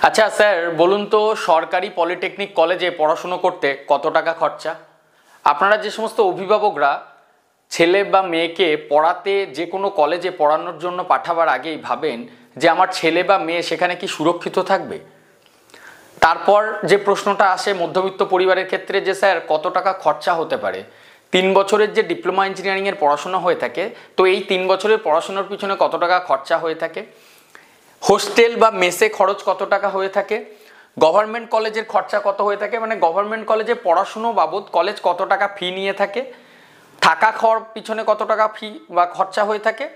আচ্ছা স্যার বলুন তো, সরকারি পলিটেকনিক কলেজে পড়াশুনো করতে কত টাকা খরচা? আপনারা যে সমস্ত অভিভাবকরা ছেলে বা মেয়েকে পড়াতে যে কোনো কলেজে পড়ানোর জন্য পাঠাবার আগেই ভাবেন যে আমার ছেলে বা মেয়ে সেখানে কি সুরক্ষিত থাকবে, তারপর যে প্রশ্নটা আসে মধ্যবিত্ত পরিবারের ক্ষেত্রে যে স্যার কত টাকা খরচা হতে পারে। 3 বছরের যে ডিপ্লোমা ইঞ্জিনিয়ারিংয়ের পড়াশোনা হয়ে থাকে, তো এই 3 বছরের পড়াশোনার পিছনে কত টাকা খরচা হয়ে থাকে, হোস্টেল বা মেসে খরচ কত টাকা হয়ে থাকে, গভর্নমেন্ট কলেজের খরচা কত হয়ে থাকে, মানে গভর্নমেন্ট কলেজে পড়াশুনো বাবদ কলেজ কত টাকা ফি নিয়ে থাকে, থাকা খাওয়ার পিছনে কত টাকা ফি বা খরচা হয়ে থাকে।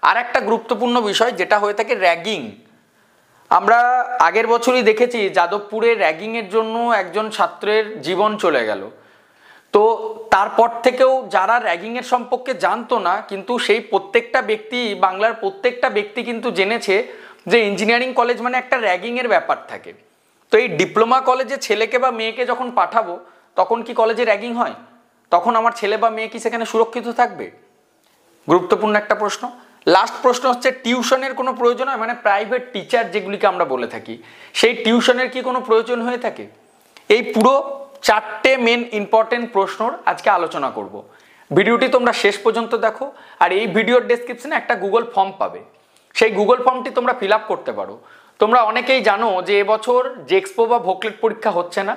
আর একটা গুরুত্বপূর্ণ বিষয় যেটা হয়ে থাকে র্যাগিং। আমরা আগের বছরই দেখেছি যাদবপুরে র্যাগিংয়ের জন্য একজন ছাত্রের জীবন চলে গেল। তো তারপর থেকেও যারা র্যাগিংয়ের সম্পর্কে জানতো না, কিন্তু সেই প্রত্যেকটা ব্যক্তি, বাংলার প্রত্যেকটা ব্যক্তি কিন্তু জেনেছে যে ইঞ্জিনিয়ারিং কলেজ মানে একটা র্যাগিংয়ের ব্যাপার থাকে। তো এই ডিপ্লোমা কলেজে ছেলেকে বা মেয়েকে যখন পাঠাবো তখন কি কলেজে র্যাগিং হয়? তখন আমার ছেলে বা মেয়ে কি সেখানে সুরক্ষিত থাকবে? গুরুত্বপূর্ণ একটা প্রশ্ন। লাস্ট প্রশ্ন হচ্ছে টিউশনের কোনো প্রয়োজন হয়, মানে প্রাইভেট টিচার যেগুলিকে আমরা বলে থাকি, সেই টিউশনের কি কোনো প্রয়োজন হয়ে থাকে? এই পুরো 4টে মেন ইম্পর্টেন্ট প্রশ্নর আজকে আলোচনা করব। ভিডিওটি তোমরা শেষ পর্যন্ত দেখো, আর এই ভিডিওর ডেসক্রিপশনে একটা গুগল ফর্ম পাবে, সেই গুগল ফর্মটি তোমরা ফিল আপ করতে পারো। তোমরা অনেকেই জানো যে এবছর জেক্সপো বা ভোকলেট পরীক্ষা হচ্ছে না,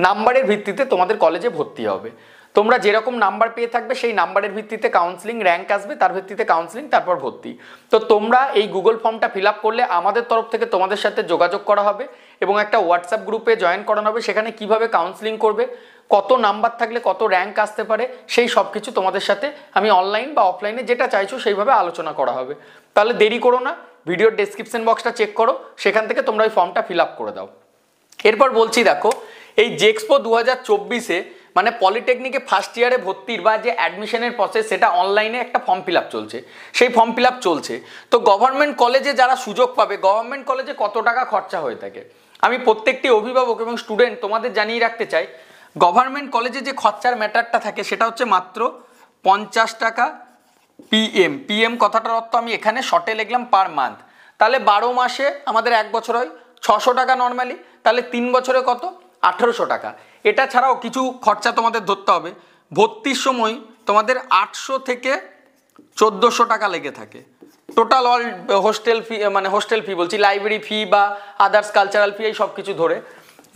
নাম্বারের ভিত্তিতে তোমাদের কলেজে ভর্তি হবে। তোমরা যেরকম নাম্বার পেয়ে থাকবে সেই নাম্বারের ভিত্তিতে কাউন্সিলিং র্যাঙ্ক আসবে, তার ভিত্তিতে কাউন্সিলিং, তারপর ভর্তি। তো তোমরা এই গুগল ফর্মটা ফিল আপ করলে আমাদের তরফ থেকে তোমাদের সাথে যোগাযোগ করা হবে এবং একটা হোয়াটসঅ্যাপ গ্রুপে জয়েন করানো হবে। সেখানে কিভাবে কাউন্সিলিং করবে, কত নাম্বার থাকলে কত র্যাঙ্ক আসতে পারে, সেই সব কিছু তোমাদের সাথে আমি অনলাইন বা অফলাইনে যেটা চাইছো সেইভাবে আলোচনা করা হবে। তাহলে দেরি করো না, ভিডিওর ডেসক্রিপশন বক্সটা চেক করো, সেখান থেকে তোমরা ওই ফর্মটা ফিল আপ করে দাও। এরপর বলছি, দেখো এই জেক্সপো 2024-এ মানে পলিটেকনিকে ফার্স্ট ইয়ারে ভর্তির বা যে অ্যাডমিশনের প্রসেস, সেটা অনলাইনে একটা ফর্ম ফিল আপ চলছে, সেই ফর্ম ফিল আপ চলছে। তো গভর্নমেন্ট কলেজে যারা সুযোগ পাবে, গভর্নমেন্ট কলেজে কত টাকা খরচা হয়ে থাকে আমি প্রত্যেকটি অভিভাবক এবং স্টুডেন্ট তোমাদের জানিয়ে রাখতে চাই। গভর্নমেন্ট কলেজে যে খরচার ম্যাটারটা থাকে সেটা হচ্ছে মাত্র 50 টাকা পিএম। কথাটার অর্থ আমি এখানে শর্টে লিখলাম পার মান্থ। তাহলে 12 মাসে আমাদের 1 বছর হয় 600 টাকা নর্মালি, তাহলে 3 বছরে কত? 1800 টাকা। এটা ছাড়াও কিছু খরচা তোমাদের ধরতে হবে। ভর্তির সময় তোমাদের 800 থেকে 1400 টাকা লেগে থাকে টোটাল অল হোস্টেল ফি, মানে হোস্টেল ফি বলছি, লাইব্রেরি ফি বা আদার্স কালচারাল ফি, এই সব কিছু ধরে।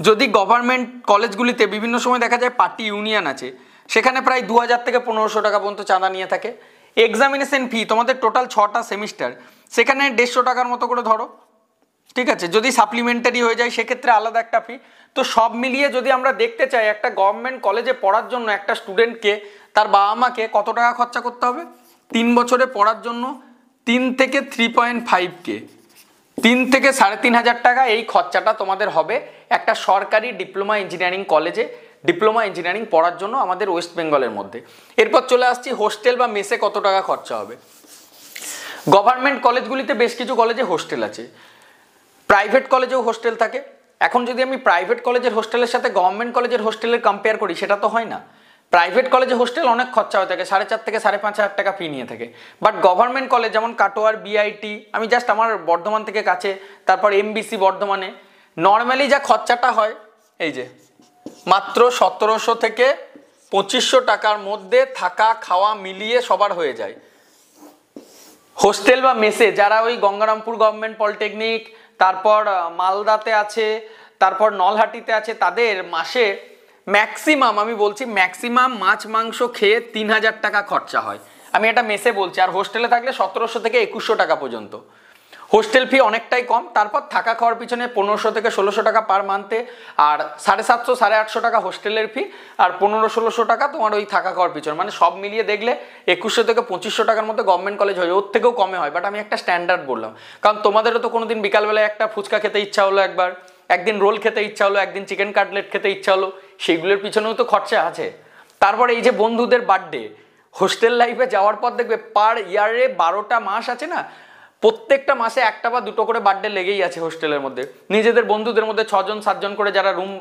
যদি গভর্নমেন্ট কলেজগুলিতে বিভিন্ন সময় দেখা যায় পার্টি ইউনিয়ন আছে, সেখানে প্রায় 2000 থেকে 1500 টাকা পর্যন্ত চাঁদা নিয়ে থাকে। এক্সামিনেশন ফি তোমাদের টোটাল 6টা সেমিস্টার, সেখানে 150 টাকার মতো করে ধরো, ঠিক আছে। যদি সাপ্লিমেন্টারি হয়ে যায় সেক্ষেত্রে আলাদা একটা ফি। তো সব মিলিয়ে যদি আমরা দেখতে চাই একটা গভর্নমেন্ট কলেজে পড়ার জন্য একটা স্টুডেন্টকে, তার বাবা মাকে কত টাকা খরচা করতে হবে 3 বছরে পড়ার জন্য? 3 থেকে 3.5K, 3 থেকে 3500 টাকা এই খরচাটা তোমাদের হবে একটা সরকারি ডিপ্লোমা ইঞ্জিনিয়ারিং কলেজে ডিপ্লোমা ইঞ্জিনিয়ারিং পড়ার জন্য আমাদের ওয়েস্ট বেঙ্গলের মধ্যে। এরপর চলে আসছি হোস্টেল বা মেসে কত টাকা খরচা হবে। গভর্নমেন্ট কলেজগুলিতে বেশ কিছু কলেজে হোস্টেল আছে, প্রাইভেট কলেজেও হোস্টেল থাকে। এখন যদি আমি প্রাইভেট কলেজের হোস্টেলের সাথে গভর্নমেন্ট কলেজের হোস্টেলের কম্পেয়ার করি, সেটা তো হয় না। প্রাইভেট কলেজে হোস্টেল অনেক খরচা হয়ে থাকে, 4.5 থেকে 5.5 টাকা ফি নিয়ে থাকে। বাট গভর্নমেন্ট কলেজ যেমন কাটোয়ার বিআইটি, আমি জাস্ট আমার বর্ধমান থেকে কাছে, তারপর এমবিসি বর্ধমানে, নর্মালি যা খরচাটা হয় এই যে মাত্র 1700 থেকে 2500 টাকার মধ্যে থাকা খাওয়া মিলিয়ে সবার হয়ে যায়। হোস্টেল বা মেসে যারা ওই গঙ্গারামপুর গভর্নমেন্ট পলিটেকনিক, তারপর মালদাতে আছে, তারপর নলহাটিতে আছে, তাদের মাসে ম্যাক্সিমাম, আমি বলছি ম্যাক্সিমাম মাছ মাংস খেয়ে 3000 টাকা খরচা হয়। আমি এটা মেসে বলছি। আর হোস্টেলে থাকলে 1700 থেকে 2100 টাকা পর্যন্ত। হোস্টেল ফি অনেকটাই কম। তারপর থাকা খাওয়ার পিছনে 1500 থেকে 1600 টাকা পার মান্থে, আর 750 850 টাকা হোস্টেলের ফি, আর 1500-1600 টাকা তোমার ওই থাকা খাওয়ার পিছনে, মানে সব মিলিয়ে দেখলে 2100 থেকে 2500 টাকার মধ্যে গভর্নমেন্ট কলেজ হয়। ওর থেকেও কমে হয়, বাট আমি একটা স্ট্যান্ডার্ড বললাম। কারণ তোমাদেরও তো কোনোদিন বিকালবেলায় একটা ফুচকা খেতে ইচ্ছা হলো, একদিন রোল খেতে ইচ্ছা হলো, একদিন চিকেন কাটলেট খেতে ইচ্ছা হলো, সেইগুলোর পিছনেও তো খরচা আছে। তারপরে এই যে বন্ধুদের বার্থডে, হোস্টেল লাইফে যাওয়ার পর দেখবে পার ইয়ারে 12টা মাস আছে না, প্রত্যেকটা মাসে একটা বা দুটো করে বার্থডে লেগেই আছে হোস্টেলের মধ্যে। নিজেদের বন্ধুদের মধ্যে 6জন 7জন করে যারা রুম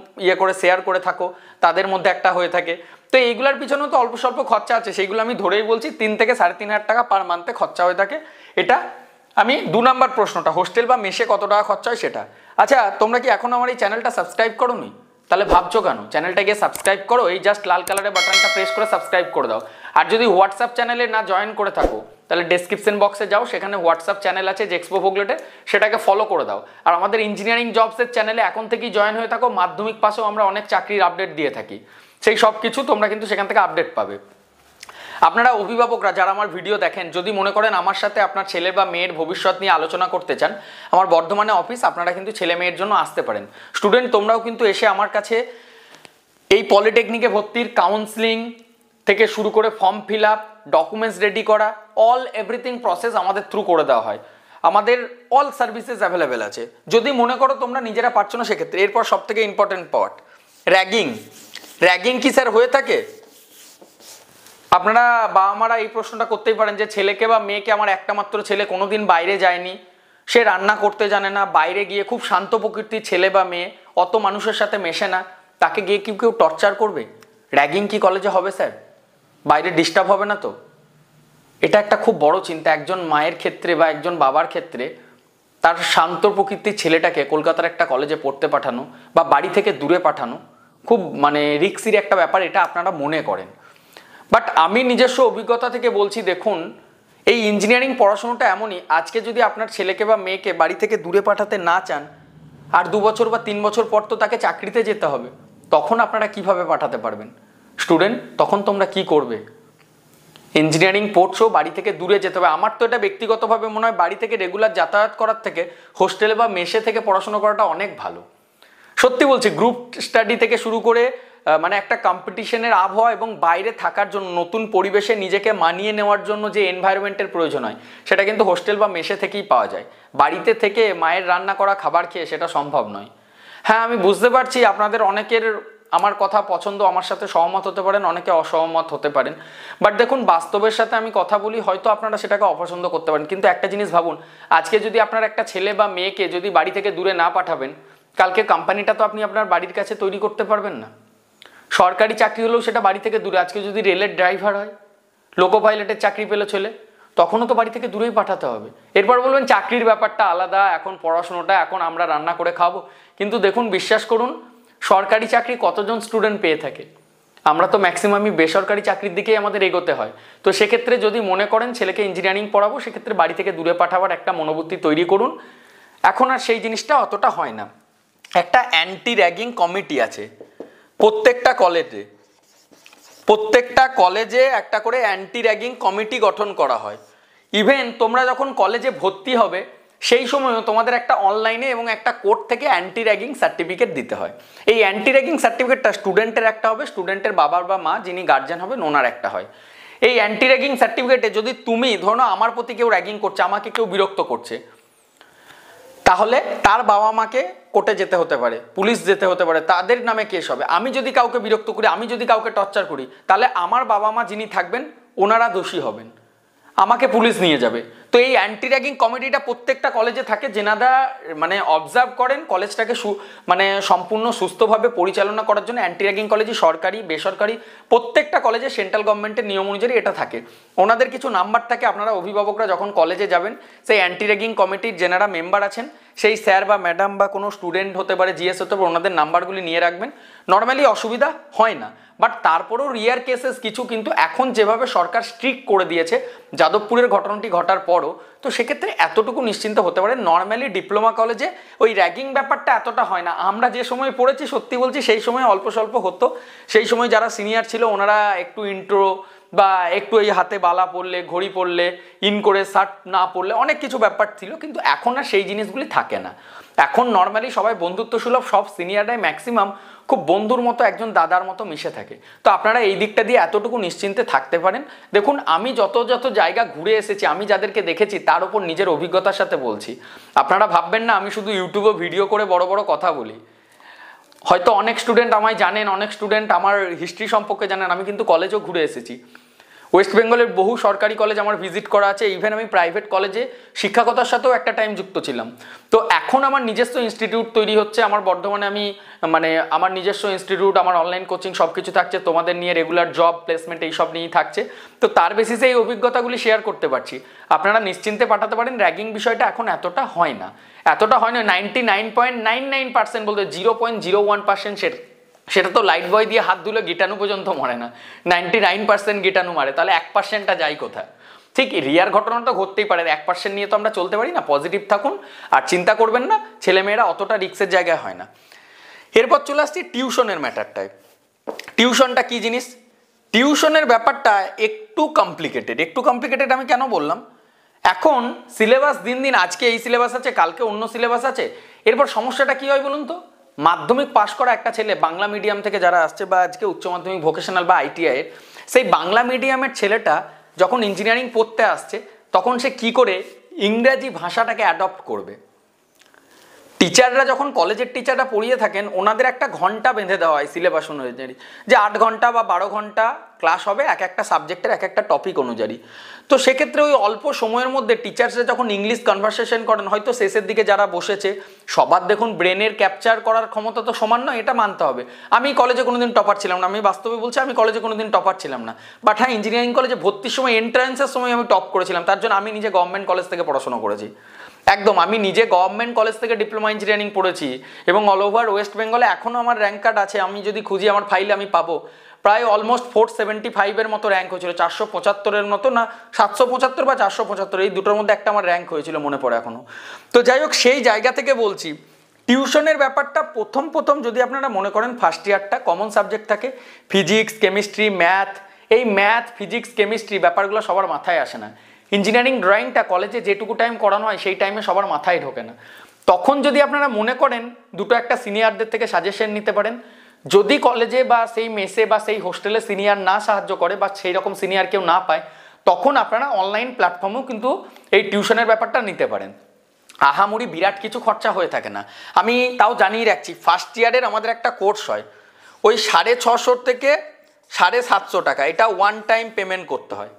করে শেয়ার করে থাকো, তাদের মধ্যে একটা হয়ে থাকে। তো এইগুলোর পিছনেও তো অল্প স্বল্প খরচা আছে, সেইগুলো আমি ধরেই বলছি 3 থেকে 3500 টাকা পার মান্থে খরচা হয়ে থাকে। এটা আমি 2 নম্বর প্রশ্নটা, হোস্টেল বা মেসে কত টাকা খরচা হয় সেটা। আচ্ছা, তোমরা কি এখন আমার এই চ্যানেলটা সাবস্ক্রাইব করোনি? তাহলে ভাবছো কেন? চ্যানেলটা গিয়ে সাবস্ক্রাইব করো, এই জাস্ট লাল কালারের বাটনটা প্রেস করে সাবস্ক্রাইব করে দাও। আর যদি হোয়াটসঅ্যাপ চ্যানেলে না জয়েন করে থাকো তাহলে ডেসক্রিপশন বক্সে যাও, সেখানে হোয়াটসঅ্যাপ চ্যানেল আছে জেক্সপো ভোগলেটে, সেটাকে ফলো করে দাও। আর আমাদের ইঞ্জিনিয়ারিং জবসের চ্যানেলে এখন থেকেই জয়েন হয়ে থাকো, মাধ্যমিক পাশেও আমরা অনেক চাকরির আপডেট দিয়ে থাকি, সেই সব কিছু তোমরা কিন্তু সেখান থেকে আপডেট পাবে। আপনারা অভিভাবকরা যারা আমার ভিডিও দেখেন, যদি মনে করেন আমার সাথে আপনার ছেলে বা মেয়ের ভবিষ্যৎ নিয়ে আলোচনা করতে চান, আমার বর্ধমানে অফিস, আপনারা কিন্তু ছেলে মেয়ের জন্য আসতে পারেন। স্টুডেন্ট তোমরাও কিন্তু এসে আমার কাছে এই পলিটেকনিকে ভর্তির কাউন্সিলিং থেকে শুরু করে form fill up, documents ready করা, অল এভরিথিং প্রসেস আমাদের থ্রু করে দেওয়া হয়। আমাদের অল সার্ভিসেস অ্যাভেলেবেল আছে। যদি মনে করো তোমরা নিজেরা পারছো না সেক্ষেত্রে, এরপর সব থেকে ইম্পর্টেন্ট পার্ট, র্যাগিং। র্যাগিং কি স্যার হয়ে থাকে? আপনারা বাবা মারা এই প্রশ্নটা করতেই পারেন যে ছেলেকে বা মেয়েকে, আমার একটা মাত্র ছেলে কোনোদিন বাইরে যায়নি, সে রান্না করতে জানে না, বাইরে গিয়ে খুব শান্ত প্রকৃতির ছেলে বা মেয়ে, অত মানুষের সাথে মেশে না, তাকে গিয়ে কেউ টর্চার করবে? র্যাগিং কি কলেজে হবে স্যার? বাইরে ডিস্টার্ব হবে না তো? এটা একটা খুব বড় চিন্তা একজন মায়ের ক্ষেত্রে বা একজন বাবার ক্ষেত্রে। তার শান্ত প্রকৃতির ছেলেটাকে কলকাতার একটা কলেজে পড়তে পাঠানো বা বাড়ি থেকে দূরে পাঠানো খুব রিস্কির একটা ব্যাপার, এটা আপনারা মনে করেন। বাট আমি নিজস্ব অভিজ্ঞতা থেকে বলছি, দেখুন এই ইঞ্জিনিয়ারিং পড়াশোনাটা এমনই, আজকে যদি আপনার ছেলেকে বা মেয়েকে বাড়ি থেকে দূরে পাঠাতে না চান, আর 2 বছর বা 3 বছর পর তো তাকে চাকরিতে যেতে হবে, তখন আপনারা কিভাবে পাঠাতে পারবেন? স্টুডেন্ট, তখন তোমরা কি করবে? ইঞ্জিনিয়ারিং পড়ছো, বাড়ি থেকে দূরে যেতে হবে। আমার তো এটা ব্যক্তিগতভাবে মনে হয় বাড়ি থেকে রেগুলার যাতায়াত করার থেকে হোস্টেলে বা মেসে থেকে পড়াশোনা করাটা অনেক ভালো। সত্যি বলছি, গ্রুপ স্টাডি থেকে শুরু করে একটা কম্পিটিশনের আবহাওয়া এবং বাইরে থাকার জন্য, নতুন পরিবেশে নিজেকে মানিয়ে নেওয়ার জন্য যে এনভায়রনমেন্টের প্রয়োজন হয়, সেটা কিন্তু হোস্টেল বা মেসে থেকেই পাওয়া যায়। বাড়িতে থেকে মায়ের রান্না করা খাবার খেয়ে সেটা সম্ভব নয়। হ্যাঁ, আমি বুঝতে পারছি আপনাদের অনেকের আমার কথা পছন্দ, আমার সাথে সহমত হতে পারেন, অনেকে অসহমত হতে পারেন। বাট দেখুন, বাস্তবের সাথে আমি কথা বলি, হয়তো আপনারা সেটাকে অপছন্দ করতে পারেন, কিন্তু একটা জিনিস ভাবুন, আজকে যদি আপনার একটা ছেলে বা মেয়েকে যদি বাড়ি থেকে দূরে না পাঠাবেন, কালকে কোম্পানিটা তো আপনি আপনার বাড়ির কাছে তৈরি করতে পারবেন না। সরকারি চাকরি হলেও সেটা বাড়ি থেকে দূরে। আজকে যদি রেলের ড্রাইভার হয়, লোকো পাইলটের চাকরি পেলে ছেলে, তখনও তো বাড়ি থেকে দূরেই পাঠাতে হবে। এরপর বলবেন চাকরির ব্যাপারটা আলাদা, এখন পড়াশোনাটা, এখন আমরা রান্না করে খাবো। কিন্তু দেখুন, বিশ্বাস করুন, সরকারি চাকরি কতজন স্টুডেন্ট পেয়ে থাকে? আমরা তো ম্যাক্সিমামই বেসরকারি চাকরির দিকেই আমাদের এগোতে হয়। তো সেক্ষেত্রে যদি মনে করেন ছেলেকে ইঞ্জিনিয়ারিং পড়াবো, সেক্ষেত্রে বাড়ি থেকে দূরে পাঠাবার একটা মনোবৃত্তি তৈরি করুন। এখন আর সেই জিনিসটা অতটা হয় না। একটা অ্যান্টি র্যাগিং কমিটি আছে প্রত্যেকটা কলেজে একটা করে অ্যান্টি র্যাগিং কমিটি গঠন করা হয়। ইভেন তোমরা যখন কলেজে ভর্তি হবে সেই সময়ও তোমাদের একটা অনলাইনে এবং একটা কোর্ট থেকে অ্যান্টি র্যাগিং সার্টিফিকেট দিতে হয়। এই অ্যান্টি র্যাগিং সার্টিফিকেটটা স্টুডেন্টের একটা হবে, স্টুডেন্টের বাবার বা মা যিনি গার্জেন হবেন ওনার একটা হয়। এই অ্যান্টি র্যাগিং সার্টিফিকেটে যদি তুমি ধরো আমার প্রতি কেউ র্যাগিং করছে, আমাকে কেউ বিরক্ত করছে, তাহলে তার বাবা মাকে কোর্টে যেতে হতে পারে, পুলিশ যেতে হতে পারে, তাদের নামে কেস হবে। আমি যদি কাউকে বিরক্ত করি, আমি যদি কাউকে টর্চার করি, তাহলে আমার বাবা মা যিনি থাকবেন ওনারা দোষী হবেন, আমাকে পুলিশ নিয়ে যাবে। তো এই অ্যান্টি র্যাগিং কমিটিটা প্রত্যেকটা কলেজে থাকে, যেনারা অবজার্ভ করেন কলেজটাকে সম্পূর্ণ সুস্থভাবে পরিচালনা করার জন্য। অ্যান্টি র্যাগিং কলেজে সরকারি বেসরকারি প্রত্যেকটা কলেজে সেন্ট্রাল গভর্নমেন্টের নিয়ম অনুযায়ী এটা থাকে। ওনাদের কিছু নাম্বার থাকে, আপনারা অভিভাবকরা যখন কলেজে যাবেন, সেই অ্যান্টি র্যাগিং কমিটির যেনারা মেম্বার আছেন, সেই স্যার বা ম্যাডাম বা কোনো স্টুডেন্ট হতে পারে, জিএস হতে পারে, ওনাদের নাম্বারগুলি নিয়ে রাখবেন। নর্মালি অসুবিধা হয় না, বাট তারপরেও রিয়ার কেসেস কিছু, কিন্তু এখন যেভাবে সরকার স্ট্রিক্ট করে দিয়েছে যাদবপুরের ঘটনাটি ঘটার পরও, তো সেক্ষেত্রে এতটুকু নিশ্চিন্ত হতে পারে। নর্মালি ডিপ্লোমা কলেজে ওই র্যাগিং ব্যাপারটা এতটা হয় না। আমরা যে সময় পড়েছি, সত্যি বলছি, সেই সময় অল্প স্বল্প হতো। সেই সময় যারা সিনিয়র ছিল ওনারা একটু ইন্ট্রো বা একটু এই হাতে বালা পরলে, ঘড়ি পরলে, ইন করে শার্ট না পরলে অনেক কিছু ব্যাপার ছিল, কিন্তু এখন আর সেই জিনিসগুলি থাকে না। এখন নর্মালি সবাই বন্ধুত্ব সুলভ, সব সিনিয়ররাই ম্যাক্সিমাম খুব বন্ধুর মতো, একজন দাদার মতো মিশে থাকে। তো আপনারা এই দিকটা দিয়ে এতটুকু নিশ্চিন্তে থাকতে পারেন। দেখুন, আমি যত জায়গা ঘুরে এসেছি, আমি যাদেরকে দেখেছি তার উপর নিজের অভিজ্ঞতার সাথে বলছি। আপনারা ভাববেন না আমি শুধু ইউটিউবে ভিডিও করে বড় বড় কথা বলি। হয়তো অনেক স্টুডেন্ট আমায় জানেন, অনেক স্টুডেন্ট আমার হিস্ট্রি সম্পর্কে জানেন, আমি কিন্তু কলেজেও ঘুরে এসেছি। ওয়েস্ট বেঙ্গলের বহু সরকারি কলেজ আমার ভিজিট করা আছে, ইভেন আমি প্রাইভেট কলেজে শিক্ষকতার সাথেও একটা টাইম যুক্ত ছিলাম। তো এখন আমার নিজস্ব ইনস্টিটিউট তৈরি হচ্ছে, আমার বর্ধমানে আমি আমার নিজস্ব ইনস্টিটিউট, আমার অনলাইন কোচিং সব কিছু থাকছে, তোমাদের নিয়ে রেগুলার জব প্লেসমেন্ট এইসব নিয়েই থাকছে। তো তার বেসিসে এই অভিজ্ঞতাগুলি শেয়ার করতে পারছি। আপনারা নিশ্চিন্তে পাঠাতে পারেন। র্যাগিং বিষয়টা এখন এতটা হয় না, 99.99% বলতে 0.01% সেটা তো লাইট বয় দিয়ে হাত ধুলে গিটানু পর্যন্ত মরে না, 99% গিটানু মারে, তাহলে 1%টা যায় কোথায়? ঠিক রিয়ার ঘটনাটা ঘটতেই পারে, 1% নিয়ে তো আমরা চলতে পারি না। পজিটিভ থাকুন আর চিন্তা করবেন না, ছেলেমেয়েরা অতটা রিস্কের জায়গায় হয় না। এরপর চলে আসছি টিউশনের ম্যাটারটায়। টিউশনটা কি জিনিস? টিউশনের ব্যাপারটা একটু কমপ্লিকেটেড। আমি কেন বললাম, এখন সিলেবাস দিন দিন, আজকে এই সিলেবাস আছে, কালকে অন্য সিলেবাস আছে। এরপর সমস্যাটা কি হয় বলুন তো? মাধ্যমিক পাশ করা একটা ছেলে বাংলা মিডিয়াম থেকে যারা আসছে, বা আজকে উচ্চ মাধ্যমিক ভোকেশনাল বা আইটিআই এর, সেই বাংলা মিডিয়ামের ছেলেটা যখন ইঞ্জিনিয়ারিং পড়তে আসছে, তখন সে কি করে ইংরেজি ভাষাটাকে অ্যাডপ্ট করবে? টিচাররা যখন কলেজের টিচাররা পড়িয়ে থাকেন, ওনাদের একটা ঘন্টা বেঁধে দেওয়া হয় সিলেবাস অনুযায়ী, যে 8 ঘন্টা বা 12 ঘন্টা ক্লাস হবে এক একটা সাবজেক্টের এক একটা টপিক অনুযায়ী। তো সেক্ষেত্রে ওই অল্প সময়ের মধ্যে টিচার্সরা যখন ইংলিশ কনভারসেশন করেন, হয়তো শেষের দিকে যারা বসেছে সবার দেখুন ব্রেনের ক্যাপচার করার ক্ষমতা তো সমান নয়, এটা মানতে হবে। আমি কলেজে কোনোদিন টপার ছিলাম না, আমি বাস্তবে বলছি, আমি কলেজে কোনোদিন টপার ছিলাম না। বাট হ্যাঁ, ইঞ্জিনিয়ারিং কলেজে ভর্তির সময় এন্ট্রান্সের সময় আমি টপ করেছিলাম, তার জন্য আমি নিজে গভর্নমেন্ট কলেজ থেকে পড়াশোনা করেছি। একদম, আমি নিজে গভর্নমেন্ট কলেজ থেকে ডিপ্লোমা ইঞ্জিনিয়ারিং পড়েছি, এবং অল ওভার ওয়েস্ট বেঙ্গলে এখনও আমার র্যাঙ্ক কার্ড আছে। আমি যদি খুঁজি আমার ফাইলে আমি পাবো, প্রায় অলমোস্ট 475 মতো র্যাঙ্ক হয়েছিল, 475 মতো না, 775 বা 475, এই দুটোর মধ্যে একটা আমার র্যাঙ্ক হয়েছিল, মনে পড়ে এখনো। তো যাই হোক, সেই জায়গা থেকে বলছি, টিউশনের ব্যাপারটা প্রথম যদি আপনারা মনে করেন ফার্স্ট ইয়ারটা কমন সাবজেক্ট থাকে, ফিজিক্স, কেমিস্ট্রি, ম্যাথ। এই ম্যাথ, ফিজিক্স, কেমিস্ট্রি ব্যাপারগুলো সবার মাথায় আসে না। ইঞ্জিনিয়ারিং ড্রয়িংটা কলেজে যেটুকু টাইম করানো হয় সেই টাইমে সবার মাথায় ঢোকে না। তখন যদি আপনারা মনে করেন, দুটো একটা সিনিয়রদের থেকে সাজেশন নিতে পারেন। যদি কলেজে বা সেই মেসে বা সেই হোস্টেলে সিনিয়র না সাহায্য করে, বা সেই রকম সিনিয়র কেউ না পায়, তখন আপনারা অনলাইন প্ল্যাটফর্মেও কিন্তু এই টিউশনের ব্যাপারটা নিতে পারেন। আহামরি বিরাট কিছু খরচা হয়ে থাকে না। আমি তাও জানিয়ে রাখছি, ফার্স্ট ইয়ারের আমাদের একটা কোর্স হয়, ওই 650 থেকে 750 টাকা, এটা ওয়ান টাইম পেমেন্ট করতে হয়।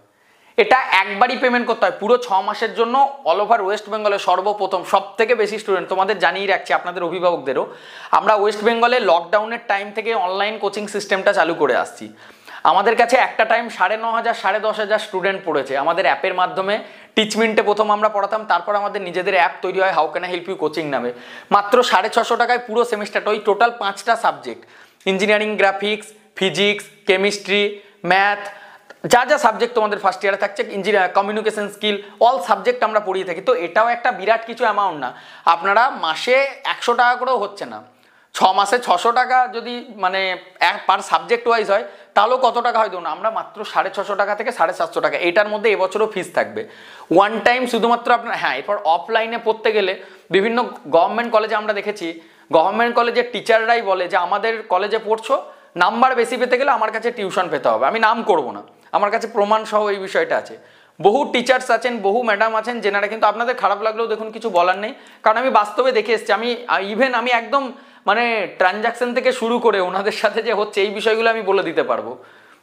এটা একবারই পেমেন্ট করতে হয় পুরো 6 মাসের জন্য। অল ওভার ওয়েস্ট বেঙ্গলে সর্বপ্রথম সব থেকে বেশি স্টুডেন্ট, তোমাদের জানিয়ে রাখছি, আপনাদের অভিভাবকদেরও, আমরা ওয়েস্ট বেঙ্গলে লকডাউনের টাইম থেকে অনলাইন কোচিং সিস্টেমটা চালু করে আসছি। আমাদের কাছে একটা টাইম 9,500 10,500 স্টুডেন্ট পড়েছে। আমাদের অ্যাপের মাধ্যমে টিচমিন্টে প্রথম আমরা পড়াতাম, তারপর আমাদের নিজেদের অ্যাপ তৈরি হয় how can I help you coaching নামে। মাত্র 650 টাকায় পুরো সেমিস্টারটা, ওই টোটাল 5টা subject, engineering, graphics, physics, chemistry, math, যা যা সাবজেক্ট তোমাদের ফার্স্ট ইয়ারে থাকছে, কমিউনিকেশন স্কিল, অল সাবজেক্ট আমরা পড়িয়ে থাকি। তো এটাও একটা বিরাট কিছু অ্যামাউন্ট না। আপনারা মাসে 100 টাকা করেও হচ্ছে না, 6 মাসে 600 টাকা যদি মানে পার সাবজেক্ট ওয়াইজ হয়, তাহলেও কত টাকা হয় দেখুন। আমরা মাত্র 650 টাকা থেকে 750 টাকা, এটার মধ্যে এবছরও ফিস থাকবে ওয়ান টাইম শুধুমাত্র আপনার। হ্যাঁ, এরপর অফলাইনে পড়তে গেলে বিভিন্ন গভর্নমেন্ট কলেজে আমরা দেখেছি, গভর্নমেন্ট কলেজের টিচাররাই বলে যে আমাদের কলেজে পড়ছো, নাম্বার বেশি পেতে গেলে আমার কাছে টিউশন পেতে হবে। আমি নাম করব না, আমার কাছে প্রমাণ সহ এই বিষয়টা আছে। বহু টিচার্স আছেন, বহু ম্যাডাম আছেন, যেনারা, কিন্তু আপনাদের খারাপ লাগলেও দেখুন কিছু বলার নেই, কারণ আমি বাস্তবে দেখে এসেছি। আমি একদম মানে ট্রানজাকশন থেকে শুরু করে ওনাদের সাথে যে হচ্ছে এই বিষয়গুলো আমি বলে দিতে পারবো।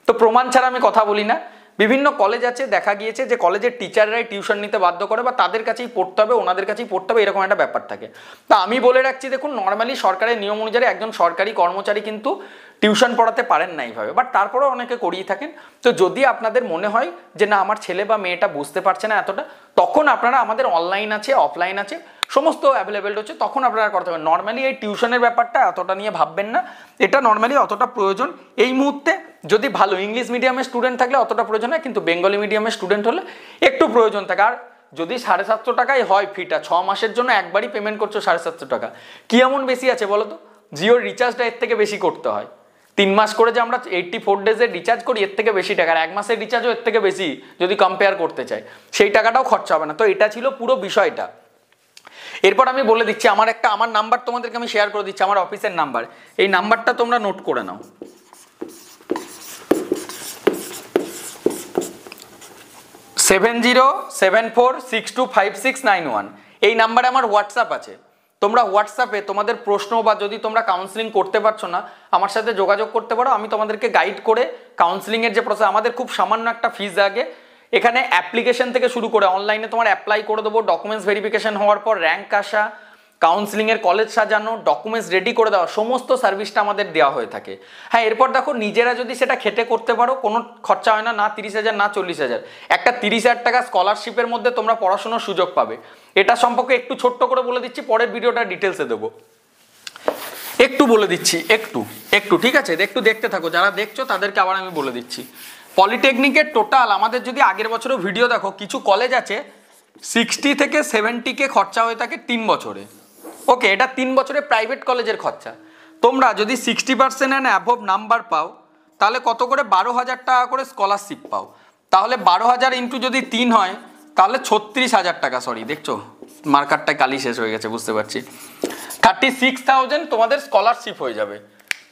তো প্রমাণ ছাড়া আমি কথা বলি না। বিভিন্ন কলেজ আছে, দেখা গিয়েছে যে কলেজের টিচাররাই টিউশন নিতে বাধ্য করে, বা তাদের কাছেই পড়তে হবে, ওনাদের কাছেই পড়তে হবে, এরকম একটা ব্যাপার থাকে। তা আমি বলে রাখছি, দেখুন, নর্মালি সরকারের নিয়ম অনুযায়ী একজন সরকারি কর্মচারী কিন্তু টিউশন পড়াতে পারেন না এইভাবে, বাট তারপরেও অনেকে করিয়ে থাকেন। তো যদি আপনাদের মনে হয় যে না, আমার ছেলে বা মেয়েটা বুঝতে পারছে না এতটা, তখন আপনারা, আমাদের অনলাইন আছে, অফলাইন আছে, সমস্ত অ্যাভেলেবেল হচ্ছে, তখন আপনারা করতে পারেন। নর্মালি এই টিউশনের ব্যাপারটা এতটা নিয়ে ভাববেন না, এটা নর্মালি অতটা প্রয়োজন এই মুহূর্তে। যদি ভালো ইংলিশ মিডিয়ামের স্টুডেন্ট থাকলে অতটা প্রয়োজন হয়, কিন্তু বেঙ্গলি মিডিয়ামের স্টুডেন্ট হলে একটু প্রয়োজন থাকে। আর যদি 750 টাকাই হয় ফিটা, 6 মাসের জন্য একবারই পেমেন্ট করছো 750 টাকা, কি এমন বেশি আছে বলো তো? জিওর রিচার্জটা এর থেকে বেশি করতে হয়। 3 মাস করে যে আমরা 84 ডেজের রিচার্জ করি, এর থেকে বেশি টাকা, আর 1 মাসের রিচার্জও এর থেকে বেশি যদি কম্পেয়ার করতে চাই, সেই টাকাটাও খরচা হবে না। তো এটা ছিল পুরো বিষয়টা। এরপর আমি বলে দিচ্ছি, আমার নাম্বার তোমাদেরকে আমি শেয়ার করে দিচ্ছি, আমার অফিসের নাম্বার। এই নাম্বারটা তোমরা নোট করে নাও, 7074625691। এই নাম্বারে আমার হোয়াটসঅ্যাপ আছে, তোমরা হোয়াটসঅ্যাপে তোমাদের প্রশ্ন বা যদি তোমরা কাউন্সিলিং করতে পারছো না আমার সাথে যোগাযোগ করতে পারো, আমি তোমাদেরকে গাইড করে কাউন্সিলিংয়ের যে প্রসেস, আমাদের খুব সামান্য একটা ফিজ লাগে। এখানে অ্যাপ্লিকেশন থেকে শুরু করে অনলাইনে তোমার অ্যাপ্লাই করে দেবো, ডকুমেন্টস ভেরিফিকেশন হওয়ার পর র্যাঙ্ক আসা, কাউন্সিলিংয়ের কলেজ সাজানো, ডকুমেন্টস রেডি করে দেওয়া, সমস্ত সার্ভিসটা আমাদের দেওয়া হয়ে থাকে। হ্যাঁ, এরপর দেখো নিজেরা যদি সেটা খেটে করতে পারো কোনো খরচা হয় না, না 30,000 না 40,000, একটা 30,000 টাকা স্কলারশিপের মধ্যে তোমরা পড়াশোনার সুযোগ পাবে। এটা সম্পর্কে একটু ছোট্ট করে বলে দিচ্ছি, পরের ভিডিওটা ডিটেলসে দেবো, একটু বলে দিচ্ছি, একটু ঠিক আছে, একটু দেখতে থাকো, যারা দেখছো তাদেরকে আবার আমি বলে দিচ্ছি। পলিটেকনিকের টোটাল আমাদের যদি আগের বছরও ভিডিও দেখো, কিছু কলেজ আছে 60 থেকে 70K খরচা হয়ে থাকে 3 বছরে। ওকে, এটা 3 বছরে প্রাইভেট কলেজের খরচা। তোমরা যদি 60% অ্যান্ড অ্যাবভ নাম্বার পাও তাহলে কত করে 12,000 টাকা করে স্কলারশিপ পাও। তাহলে 12,000 ইন্টু যদি 3 হয় তাহলে 36,000 টাকা, সরি দেখছো মার্কারটায় কালি শেষ হয়ে গেছে, বুঝতে পারছি, 36,000 তোমাদের স্কলারশিপ হয়ে যাবে।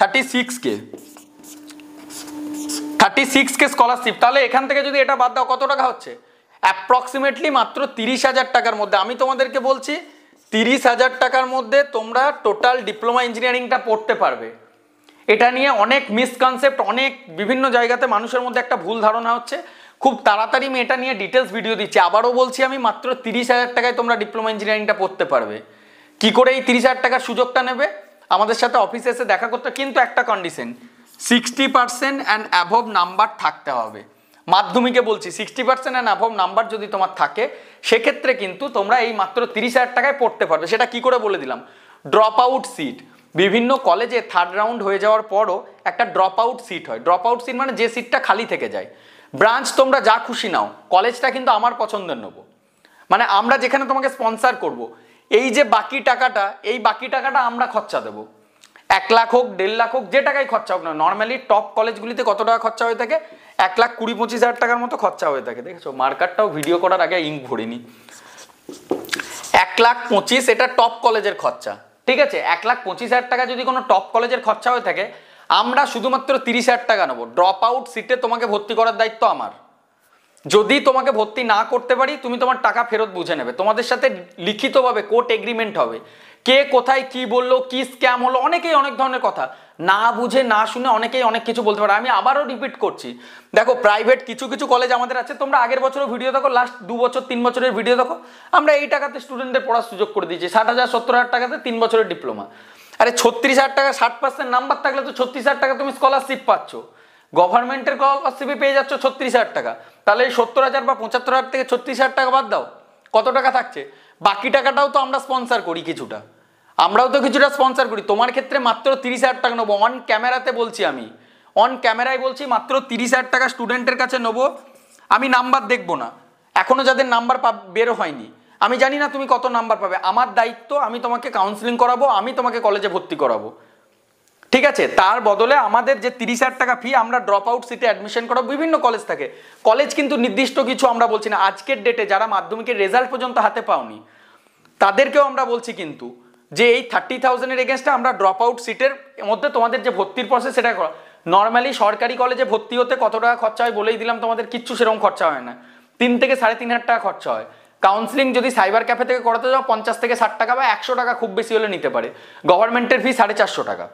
36K scholarship. তাহলে এখান থেকে যদি এটা বাদ দাও কত টাকা হচ্ছে, অ্যাপ্রক্সিমেটলি মাত্র 30,000 টাকার মধ্যে। আমি তোমাদেরকে বলছি 30,000 টাকার মধ্যে তোমরা টোটাল ডিপ্লোমা ইঞ্জিনিয়ারিংটা পড়তে পারবে। এটা নিয়ে অনেক মিসকনসেপ্ট, অনেক বিভিন্ন জায়গাতে মানুষের মধ্যে একটা ভুল ধারণা হচ্ছে। খুব তাড়াতাড়ি আমি এটা নিয়ে ডিটেলস ভিডিও দিচ্ছি। আবারও বলছি, আমি মাত্র 30,000 টাকায় তোমরা ডিপ্লোমা ইঞ্জিনিয়ারিংটা পড়তে পারবে। কি করে এই 30,000 টাকার সুযোগটা নেবে, আমাদের সাথে অফিসে এসে দেখা করতে, কিন্তু একটা কন্ডিশন, 60% অ্যান্ড অ্যাবভ নাম্বার থাকতে হবে। মাধ্যমিকে বলছি 60% অ্যান্ড অ্যাবভ নাম্বার যদি তোমার থাকে সেক্ষেত্রে কিন্তু তোমরা এই মাত্র 30,000 টাকায় পড়তে পারবে। সেটা কি করে বলে দিলাম, ড্রপ আউট সিট, বিভিন্ন কলেজে থার্ড রাউন্ড হয়ে যাওয়ার পরও একটা ড্রপ আউট সিট হয়। ড্রপ আউট সিট মানে যে সিটটা খালি থেকে যায়। ব্রাঞ্চ তোমরা যা খুশি নাও, কলেজটা কিন্তু আমার পছন্দের নেবো, মানে আমরা যেখানে তোমাকে স্পন্সার করব, এই যে বাকি টাকাটা, এই বাকি টাকাটা আমরা খরচা দেবো। 1 লাখ হোক 1.5 লাখ হোক, যে টাকায় খরচা হোক না। নর্মালি টপ কলেজগুলিতে কত টাকা খরচা হয়ে থাকে, 1,20,25,000 টাকার মতো খরচা হয়ে থাকে। দেখেছো মার্কারটাও ভিডিও করার আগে ইঙ্ক ভরিনি। 1,25,000 এটা টপ কলেজের খরচা, ঠিক আছে। 1,25,000 টাকা যদি কোনো টপ কলেজের খরচা হয়ে থাকে, আমরা শুধুমাত্র 30,000 টাকা নেবো। ড্রপ আউট সিটে তোমাকে ভর্তি করার দায়িত্ব আমার। যদি তোমাকে ভর্তি না করতে পারি, তুমি তোমার টাকা ফেরত বুঝে নেবে। তোমাদের সাথে লিখিতভাবে কোর্ট এগ্রিমেন্ট হবে, কে কোথায় কি বললো, কি স্ক্যাম হলো, অনেকেই অনেক ধরনের কথা না বুঝে না শুনে অনেকেই অনেক কিছু বলতে পারে। আমি আবারও রিপিট করছি, দেখো প্রাইভেট কিছু কিছু কলেজ আমাদের আছে, তোমরা আগের বছরের ভিডিও দেখো, লাস্ট 2 বছর 3 বছরের ভিডিও দেখো, আমরা এই টাকাতে স্টুডেন্টদের পড়ার সুযোগ করে দিয়েছি। 60,000 70,000 টাকাতে 3 বছরের ডিপ্লোমা। আরে 36,000 টাকা 60% নাম্বার থাকলে তো 36,000 টাকা তুমি স্কলারশিপ পাচ্ছ। গভর্নমেন্টের স্কলারশিপে পেয়ে যাচ্ছ 36,000 টাকা। তাহলে এই 70,000 বা 75,000 থেকে 36,000 টাকা বাদ দাও, কত টাকা থাকছে? বাকি টাকাটাও তো আমরা স্পন্সার করি কিছুটা, আমরাও তো কিছুটা স্পন্সার করি। তোমার ক্ষেত্রে মাত্র 30,000 টাকা নেবো, অন ক্যামেরাতে বলছি, আমি অন ক্যামেরায় বলছি, মাত্র 30,000 টাকা স্টুডেন্টের কাছে নেবো। আমি নাম্বার দেখবো না, এখনো যাদের নাম্বার বের হয়নি, আমি জানি না তুমি কত নাম্বার পাবে। আমার দায়িত্ব, আমি তোমাকে কাউন্সিলিং করাবো, আমি তোমাকে কলেজে ভর্তি করাবো, ঠিক আছে। তার বদলে আমাদের যে 30,000 টাকা ফি, আমরা ড্রপ আউট সিটে অ্যাডমিশন করাবো। বিভিন্ন কলেজ থাকে, কলেজ কিন্তু নির্দিষ্ট কিছু আমরা বলছি না। আজকের ডেটে যারা মাধ্যমিকের রেজাল্ট পর্যন্ত হাতে পাওনি তাদেরকেও আমরা বলছি কিন্তু যে এই 30,000-এর এগেনস্টে আমরা ড্রপ আউট সিটের মধ্যে তোমাদের যে ভর্তির প্রসেস সেটা করা। নর্মালি সরকারি কলেজে ভর্তি হতে কত টাকা খরচা হয় বলেই দিলাম তোমাদের, কিচ্ছু সেরকম খরচা হয় না, 3 থেকে 3,500 টাকা খরচা হয়। কাউন্সিলিং যদি সাইবার ক্যাফে থেকে করাতে যাও 50 থেকে 60 টাকা বা 100 টাকা খুব বেশি হলে নিতে পারে। গভর্নমেন্টের ফি 450 টাকা।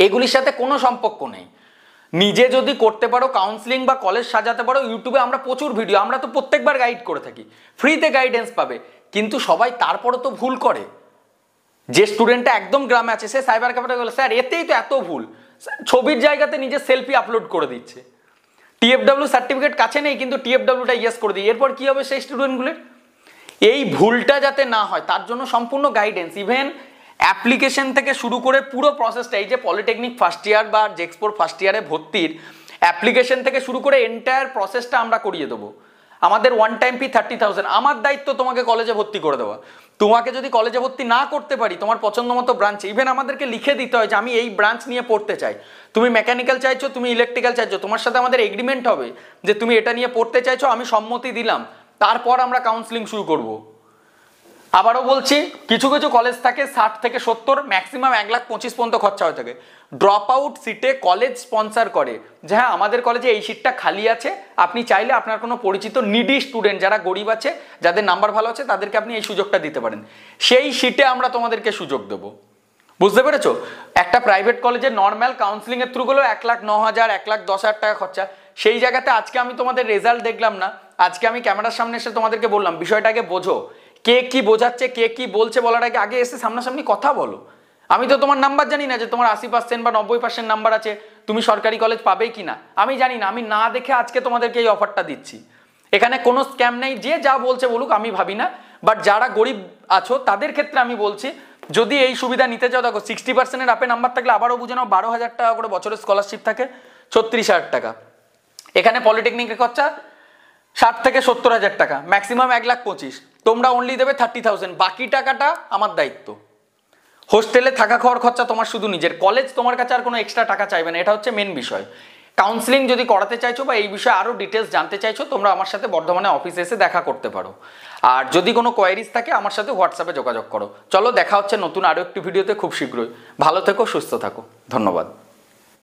এগুলির সাথে কোনো সম্পর্ক নেই। নিজে যদি করতে পারো কাউন্সিলিং বা কলেজ সাজাতে পারো, ইউটিউবে আমরা প্রচুর ভিডিও, আমরা তো প্রত্যেকবার গাইড করে থাকি, ফ্রিতে গাইডেন্স পাবে। কিন্তু সবাই তারপরে তো ভুল করে। যে স্টুডেন্টটা একদম গ্রামে আছে সে সাইবার ক্যাফেতে গেলে, স্যার এতেই তো এত ভুল, ছবির জায়গাতে নিজে সেলফি আপলোড করে দিচ্ছে, টিএফডব্লিউ সার্টিফিকেট কাছে নেই কিন্তু টিএফডব্লিউটা ইয়েস করে দিই। এরপর কি হবে সেই স্টুডেন্টগুলির? এই ভুলটা যাতে না হয় তার জন্য সম্পূর্ণ গাইডেন্স, ইভেন অ্যাপ্লিকেশন থেকে শুরু করে পুরো প্রসেসটা, এই যে পলিটেকনিক ফার্স্ট ইয়ার বা জেক্সপোর ফার্স্ট ইয়ারে ভর্তির অ্যাপ্লিকেশন থেকে শুরু করে এন্টায়ার প্রসেসটা আমরা করিয়ে দেবো। আমাদের ওয়ান টাইম ফি 30,000। আমার দায়িত্ব তোমাকে কলেজে ভর্তি করে দেওয়া। তোমাকে যদি কলেজে ভর্তি না করতে পারি তোমার পছন্দ মতো ব্রাঞ্চে, ইভেন আমাদেরকে লিখে দিতে হয় যে আমি এই ব্রাঞ্চ নিয়ে পড়তে চাই, তুমি মেকানিক্যাল চাইছো, তুমি ইলেকট্রিক্যাল চাইছো, তোমার সাথে আমাদের এগ্রিমেন্ট হবে যে তুমি এটা নিয়ে পড়তে চাইছো, আমি সম্মতি দিলাম, তারপর আমরা কাউন্সিলিং শুরু করব। আবারও বলছি, কিছু কিছু কলেজ থাকে 60 থেকে 70, ম্যাক্সিমাম 1,25,000 পর্যন্ত খরচা হয়ে থাকে। ড্রপ আউট সিটে কলেজ স্পন্সর করে যে হ্যাঁ আমাদের কলেজে এই সিটটা খালি আছে, আপনি চাইলে আপনার কোনো পরিচিত নিডি স্টুডেন্ট যারা গরিব আছে, যাদের নাম্বার ভালো আছে, তাদেরকে আপনি এই সুযোগটা দিতে পারেন, সেই সিটে আমরা তোমাদেরকে সুযোগ দেবো। বুঝতে পেরেছো? একটা প্রাইভেট কলেজের নর্মাল কাউন্সিলিং এর থ্রু গুলো 1,09,000 1,10,000 টাকা খরচা। সেই জায়গাতে আজকে আমি তোমাদের রেজাল্ট দেখলাম না, আজকে আমি ক্যামেরার সামনে এসে তোমাদেরকে বললাম বিষয়টাকে বোঝো, কে কি বোঝাচ্ছে কে কি বলছে বলার আগে আগে এসে সামনাসামনি কথা বলো। আমি তো তোমার নাম্বার জানি না যে তোমার 80% বা 90% নাম্বার আছে, তুমি সরকারি কলেজ পাবেই কিনা আমি জানি না, আমি না দেখে আজকে তোমাদেরকে এই অফারটা দিচ্ছি। এখানে কোনো স্ক্যাম নেই, যে যা বলছে বলুক, আমি ভাবি না, বাট যারা গরিব আছো তাদের ক্ষেত্রে আমি বলছি, যদি এই সুবিধা নিতে চাও, দেখো 60% আপে নাম্বার থাকলে আবারও বুঝে নাও 12,000 টাকা করে বছরের স্কলারশিপ থাকে, 36,000 টাকা। এখানে পলিটেকনিকের খরচা 60 থেকে 70,000 টাকা, ম্যাক্সিমাম 1,25,000, তোমরা অনলি দেবে 30,000, বাকি টাকাটা আমার দায়িত্ব। হোস্টেলে থাকা খাওয়ার খরচা তোমার শুধু নিজের, কলেজ তোমার কাছে আর কোনো এক্সট্রা টাকা চাইবে না, এটা হচ্ছে মেন বিষয়। কাউন্সিলিং যদি করাতে চাইছো বা এই বিষয়ে আরও ডিটেলস জানতে চাইছো, তোমরা আমার সাথে বর্ধমানে অফিসে এসে দেখা করতে পারো। আর যদি কোনো কোয়ারিজ থাকে আমার সাথে হোয়াটসঅ্যাপে যোগাযোগ করো। চলো দেখা হচ্ছে নতুন আরও একটি ভিডিওতে খুব শীঘ্রই। ভালো থেকো, সুস্থ থাকো, ধন্যবাদ।